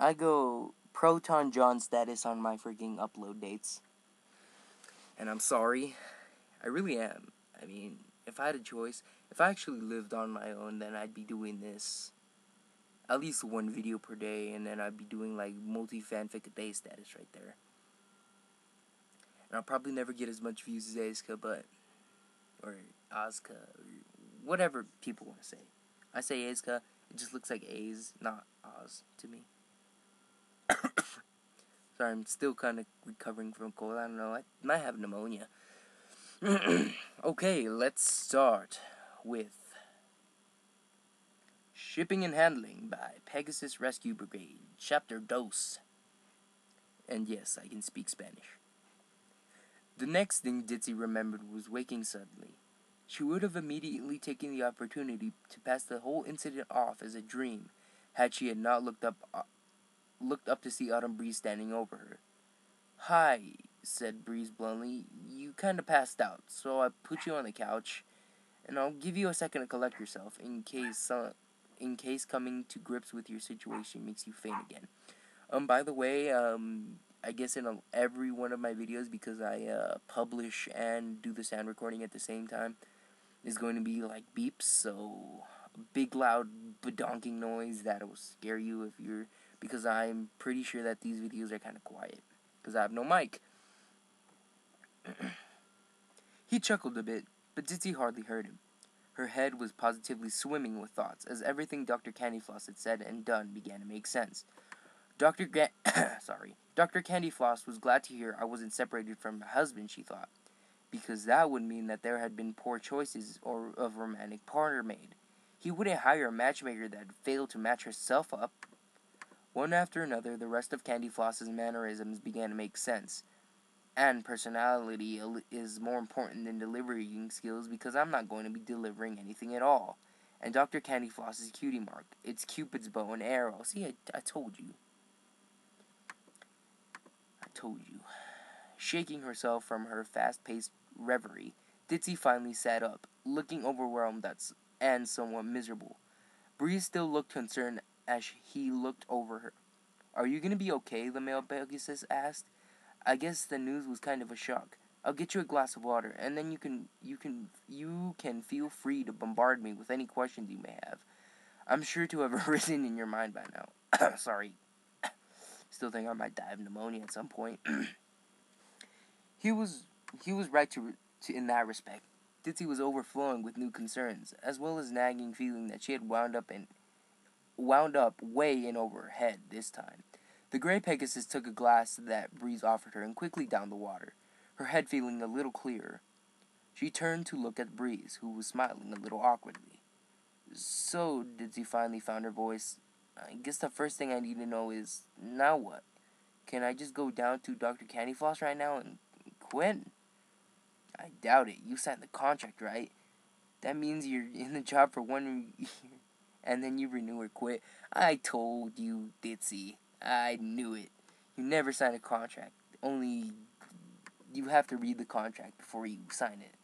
I go Proton John status on my freaking upload dates. And I'm sorry. I really am. I mean, if I had a choice, if I actually lived on my own, then I'd be doing this at least one video per day, and then I'd be doing like multi-fanfic a day status right there. And I'll probably never get as much views as Azka, or Ozka, or whatever people want to say. I say Azka, it just looks like A's, not Oz, to me. Sorry, I'm still kind of recovering from a cold. I don't know, I might have pneumonia. Okay, let's start with Shipping and Handling by Pegasus Rescue Brigade, Chapter Dos. And yes, I can speak Spanish. The next thing Ditzy remembered was waking suddenly. She would have immediately taken the opportunity to pass the whole incident off as a dream had she had not looked up to see Autumn Breeze standing over her. "Hi," said Breeze bluntly. "You kinda passed out, so I put you on the couch, and I'll give you a second to collect yourself in case coming to grips with your situation makes you faint again. By the way, I guess in every one of my videos, because I publish and do the sound recording at the same time, is going to be like beeps, so a big loud badonking noise that will scare you because I'm pretty sure that these videos are kind of quiet, because I have no mic." He chuckled a bit, but Ditzy hardly heard him. Her head was positively swimming with thoughts, as everything Dr. Candyfloss had said and done began to make sense. Dr. Candyfloss was glad to hear I wasn't separated from my husband, she thought, because that would mean that there had been poor choices of romantic partner made. He wouldn't hire a matchmaker that had failed to match herself up. One after another, the rest of Candyfloss's mannerisms began to make sense. And personality is more important than delivering skills, because I'm not going to be delivering anything at all. And Dr. Candyfloss's cutie mark, it's Cupid's bow and arrow. See, I told you. Shaking herself from her fast-paced reverie, Ditzy finally sat up, looking overwhelmed and somewhat miserable. Breeze still looked concerned as he looked over her. "Are you going to be okay?" the male Pegasus asked. "I guess the news was kind of a shock. I'll get you a glass of water, and then you can feel free to bombard me with any questions you may have. I'm sure to have arisen in your mind by now." Sorry. Still think I might die of pneumonia at some point. He was right to in that respect. Ditzy was overflowing with new concerns, as well as nagging feeling that she had wound up way in over her head this time. The gray Pegasus took a glass that Breeze offered her and quickly downed the water, her head feeling a little clearer. She turned to look at Breeze, who was smiling a little awkwardly. "So," Ditzy finally found her voice, "I guess the first thing I need to know is, now what? Can I just go down to Dr. Candyfloss right now and quit?" "I doubt it. You signed the contract, right? That means you're in the job for 1 year, and then you renew or quit." "I told you, Ditzy. I knew it. You never sign a contract. Only you have to read the contract before you sign it.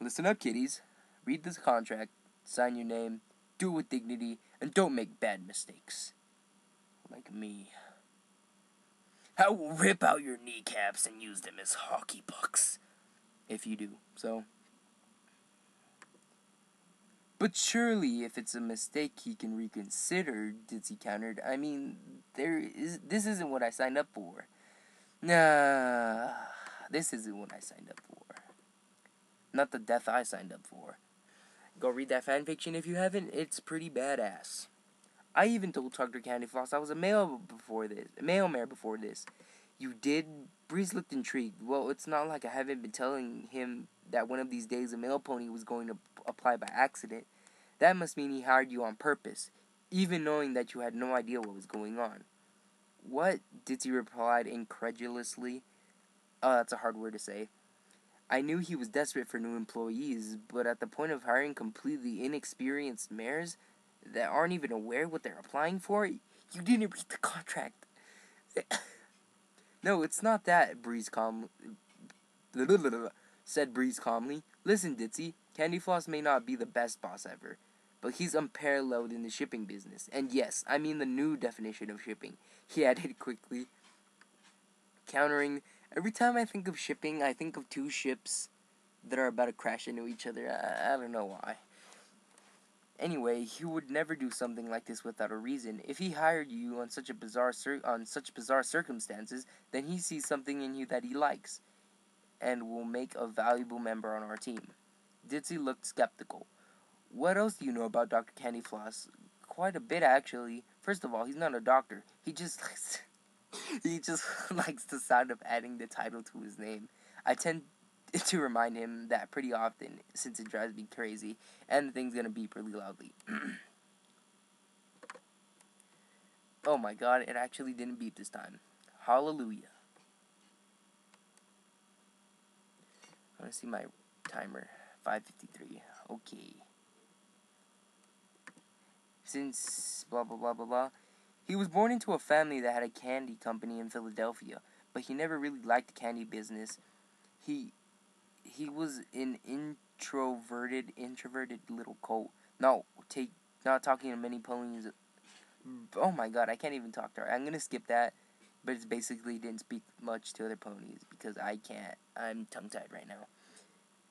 Listen up, kiddies. Read this contract, sign your name, do it with dignity, and don't make bad mistakes. Like me. I will rip out your kneecaps and use them as hockey pucks. If you do, so." "But surely, if it's a mistake, he can reconsider," Ditzy countered. "I mean, this isn't what I signed up for." "Nah, this isn't what I signed up for. Not the death I signed up for. Go read that fanfiction if you haven't. It's pretty badass. I even told Dr. Candyfloss I was a male mare before this." "You did?" Breeze looked intrigued. "Well, it's not like I haven't been telling him that one of these days a male pony was going to apply by accident. That must mean he hired you on purpose, even knowing that you had no idea what was going on." "What?" Ditzy replied incredulously. Oh, that's a hard word to say. "I knew he was desperate for new employees, but at the point of hiring completely inexperienced mares that aren't even aware what they're applying for, you didn't read the contract." "No, it's not that," said Breeze calmly. "Listen, Ditzy, Candyfloss may not be the best boss ever, but he's unparalleled in the shipping business. And yes, I mean the new definition of shipping, he added quickly, countering, every time I think of shipping, I think of two ships that are about to crash into each other. I don't know why. Anyway, he would never do something like this without a reason. If he hired you on such bizarre circumstances, then he sees something in you that he likes, and will make a valuable member on our team. Ditzy looked skeptical. What else do you know about Dr. Candyfloss? Quite a bit, actually. First of all, he's not a doctor. He just likes the sound of adding the title to his name. I tend to remind him that pretty often, since it drives me crazy, and the thing's gonna beep really loudly. Oh my god, it actually didn't beep this time. Hallelujah. I want to see my timer. 5:53. Okay. Since blah blah blah blah blah. He was born into a family that had a candy company in Philadelphia, but he never really liked the candy business. He was an introverted little colt. Not talking to many ponies. Oh my god, I can't even talk to her. I'm gonna skip that, but it's basically didn't speak much to other ponies because I can't. I'm tongue-tied right now.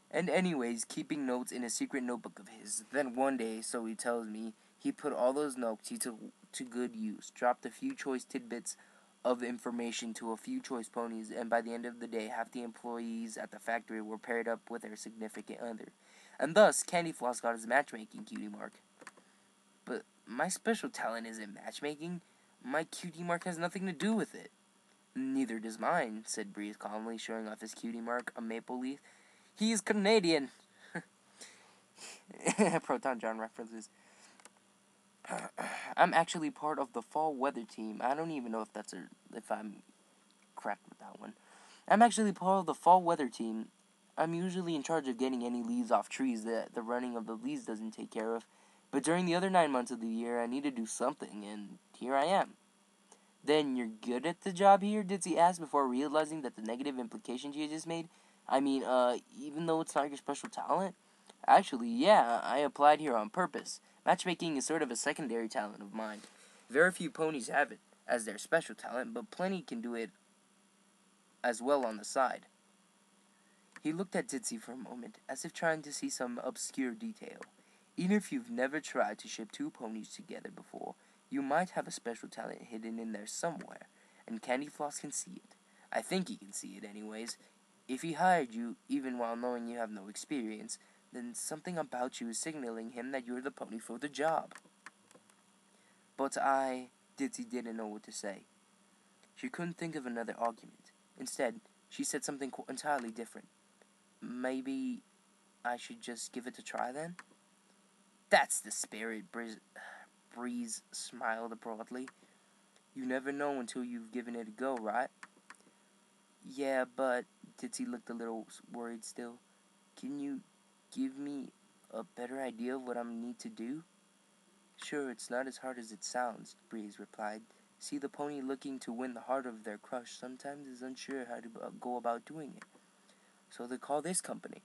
And anyways, keeping notes in a secret notebook of his. Then one day, so he tells me, he put all those notes he took to good use, dropped a few choice tidbits of information to a few choice ponies, and by the end of the day, half the employees at the factory were paired up with their significant other. And thus, Candyfloss got his matchmaking cutie mark. But my special talent isn't matchmaking. My cutie mark has nothing to do with it. Neither does mine, said Breeze calmly, showing off his cutie mark, a maple leaf. He's Canadian. Proton John references. I'm actually part of the fall weather team. I don't even know if I'm correct with that one. I'm actually part of the fall weather team. I'm usually in charge of getting any leaves off trees that the running of the leaves doesn't take care of. But during the other 9 months of the year, I need to do something, and here I am. Then you're good at the job here? Ditzy asked before realizing that the negative implication she had just made. I mean, even though it's not your special talent? Actually, yeah, I applied here on purpose. Matchmaking is sort of a secondary talent of mine. Very few ponies have it as their special talent, but plenty can do it as well on the side. He looked at Ditzy for a moment, as if trying to see some obscure detail. Even if you've never tried to ship two ponies together before, you might have a special talent hidden in there somewhere, and Candyfloss can see it. I think he can see it anyways. If he hired you, even while knowing you have no experience, then something about you is signaling him that you're the pony for the job. But Ditzy didn't know what to say. She couldn't think of another argument. Instead, she said something entirely different. Maybe I should just give it a try then? That's the spirit, Breeze smiled broadly. You never know until you've given it a go, right? Yeah, but Ditzy looked a little worried still. Can you give me a better idea of what I need to do? Sure, it's not as hard as it sounds, Breeze replied. See, the pony looking to win the heart of their crush sometimes is unsure how to go about doing it. So they call this company.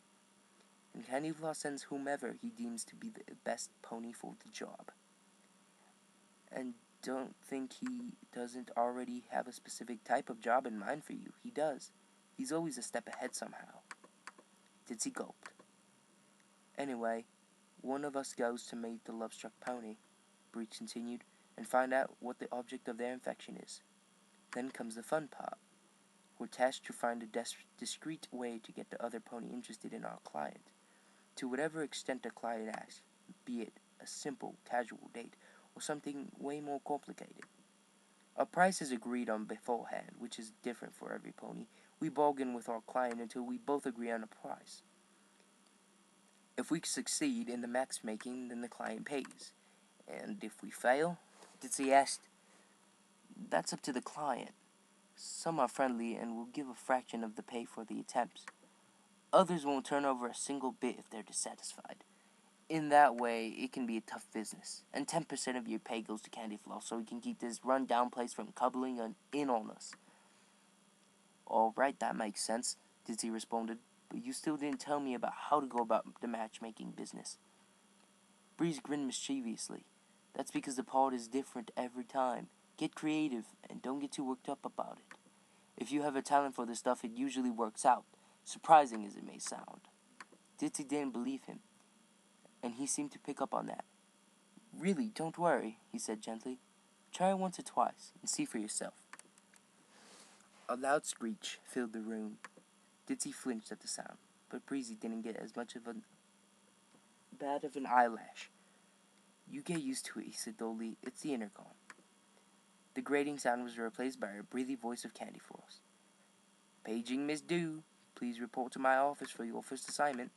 And Candyfloss sends whomever he deems to be the best pony for the job. And don't think he doesn't already have a specific type of job in mind for you. He does. He's always a step ahead somehow. Ditzy gulped. Anyway, one of us goes to meet the love-struck pony, Breach continued, and find out what the object of their affection is. Then comes the fun part. We're tasked to find a discreet way to get the other pony interested in our client. To whatever extent the client asks, be it a simple, casual date, or something way more complicated. A price is agreed on beforehand, which is different for every pony. We bargain with our client until we both agree on a price. If we succeed in the matchmaking, then the client pays. And if we fail, Ditzy asked, that's up to the client. Some are friendly and will give a fraction of the pay for the attempts. Others won't turn over a single bit if they're dissatisfied. In that way, it can be a tough business. And 10% of your pay goes to Candyfloss so we can keep this run-down place from coupling in on us. All right, that makes sense, Ditzy responded. But you still didn't tell me about how to go about the matchmaking business. Breeze grinned mischievously. That's because the part is different every time. Get creative, and don't get too worked up about it. If you have a talent for this stuff, it usually works out, surprising as it may sound. Ditzy didn't believe him, and he seemed to pick up on that. Really, don't worry, he said gently. Try it once or twice, and see for yourself. A loud screech filled the room. Ditzy flinched at the sound, but Breezy didn't get as much of a bad of an eyelash. You get used to it, he said dully. It's the intercom. The grating sound was replaced by a breathy voice of Candy Floss. Paging Miss Dew. Please report to my office for your first assignment.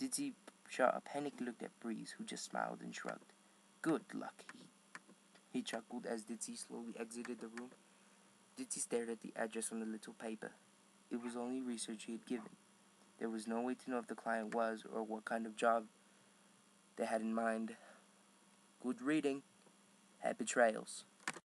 Ditzy shot a panicked look at Breeze, who just smiled and shrugged. Good luck, he chuckled as Ditzy slowly exited the room. Ditzy stared at the address on the little paper. It was only research he had given. There was no way to know if the client was or what kind of job they had in mind. Good reading. Happy trails.